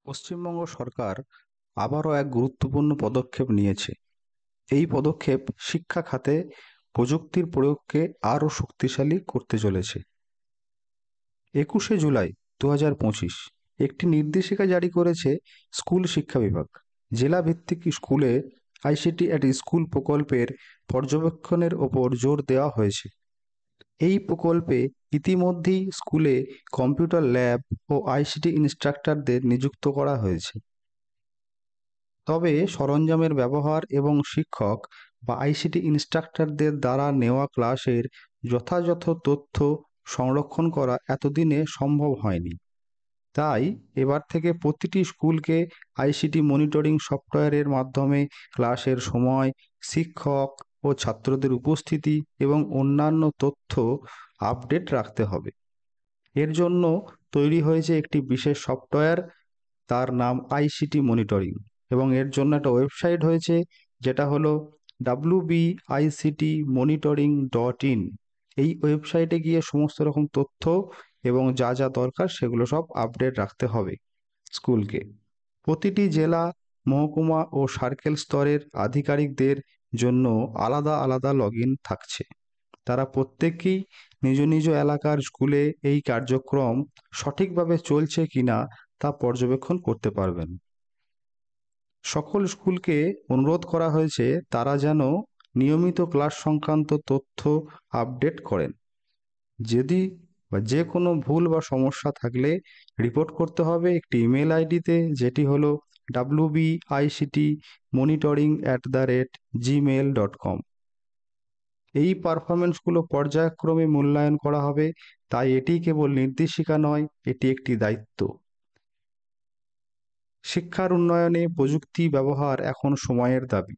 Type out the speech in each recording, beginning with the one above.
পশ্চিমবঙ্গ সরকার আবারও এক গুরুত্বপূর্ণ পদক্ষেপ নিয়েছে। এই পদক্ষেপ শিক্ষা খাতে প্রযুক্তির প্রয়োগকে আরও শক্তিশালী করতে চলেছে। 21শে জুলাই 2025 একটি নির্দেশিকা জারি করেছে স্কুল শিক্ষা বিভাগ। জেলা ভিত্তিক স্কুলে আইসিটি অ্যাট স্কুল প্রকল্পের পর্যবেক্ষণের ওপর জোর দেওয়া হয়েছে। এই প্রকল্পে ইতিমধ্যেই স্কুলে কম্পিউটার ল্যাব ও আইসিটি ইনস্ট্রাক্টরদের নিযুক্ত করা হয়েছে। তবে সরঞ্জামের ব্যবহার এবং শিক্ষক বা আইসিটি ইনস্ট্রাক্টরদের দ্বারা নেওয়া ক্লাসের যথাযথ তথ্য সংরক্ষণ করা এতদিনে সম্ভব হয়নি। তাই এবার থেকে প্রতিটি স্কুলকে আইসিটি মনিটরিং সফটওয়্যারের মাধ্যমে ক্লাসের সময়, শিক্ষক ও ছাত্রদের উপস্থিতি এবং অন্যান্য তথ্য আপডেট রাখতে হবে। এর জন্য তৈরি হয়েছে একটি বিশেষ সফটওয়্যার, তার নাম আইসিটি মনিটরিং, এবং এর জন্য একটা ওয়েবসাইট হয়েছে যেটা হলো wbictmonitoring.in। এই ওয়েবসাইটে গিয়ে সমস্ত রকম তথ্য এবং যা যা দরকার সেগুলো সব আপডেট রাখতে হবে স্কুলকে। প্রতিটি জেলা, মহকুমা ও সার্কেল স্তরের আধিকারিকদের জন্য আলাদা আলাদা লগইন থাকছে। তারা প্রত্যেকেই নিজ নিজ এলাকার স্কুলে এই কার্যক্রম সঠিকভাবে চলছে কিনা তা পর্যবেক্ষণ করতে পারবেন। সকল স্কুলকে অনুরোধ করা হয়েছে তারা যেন নিয়মিত ক্লাস সংক্রান্ত তথ্য আপডেট করেন। যদি বা যে কোনো ভুল বা সমস্যা থাকলে রিপোর্ট করতে হবে একটি ইমেল আইডিতে, যেটি হলো wbictmonitoring@gmail.com। এই পারফরমেন্সগুলো পর্যায়ক্রমে মূল্যায়ন করা হবে, তাই এটি কেবল নির্দেশিকা নয়, এটি একটি দায়িত্ব। শিক্ষার উন্নয়নে প্রযুক্তি ব্যবহার এখন সময়ের দাবি।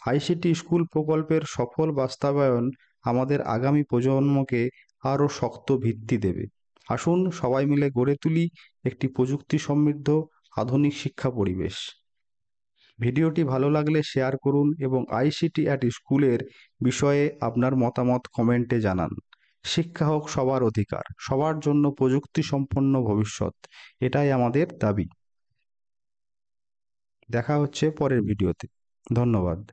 আইসিটি স্কুল প্রকল্পের সফল বাস্তবায়ন আমাদের আগামী প্রজন্মকে আরও শক্ত ভিত্তি দেবে। আসুন সবাই মিলে গড়ে তুলি একটি প্রযুক্তি সমৃদ্ধ আধুনিক শিক্ষা পরিবেশ। ভিডিওটি ভালো লাগলে শেয়ার করুন এবং আইসিটি অ্যাট স্কুলের বিষয়ে আপনার মতামত কমেন্টে জানান। শিক্ষা হোক সবার অধিকার, সবার জন্য প্রযুক্তি সম্পন্ন ভবিষ্যৎ, এটাই আমাদের দাবি। দেখা হচ্ছে পরের ভিডিওতে। ধন্যবাদ।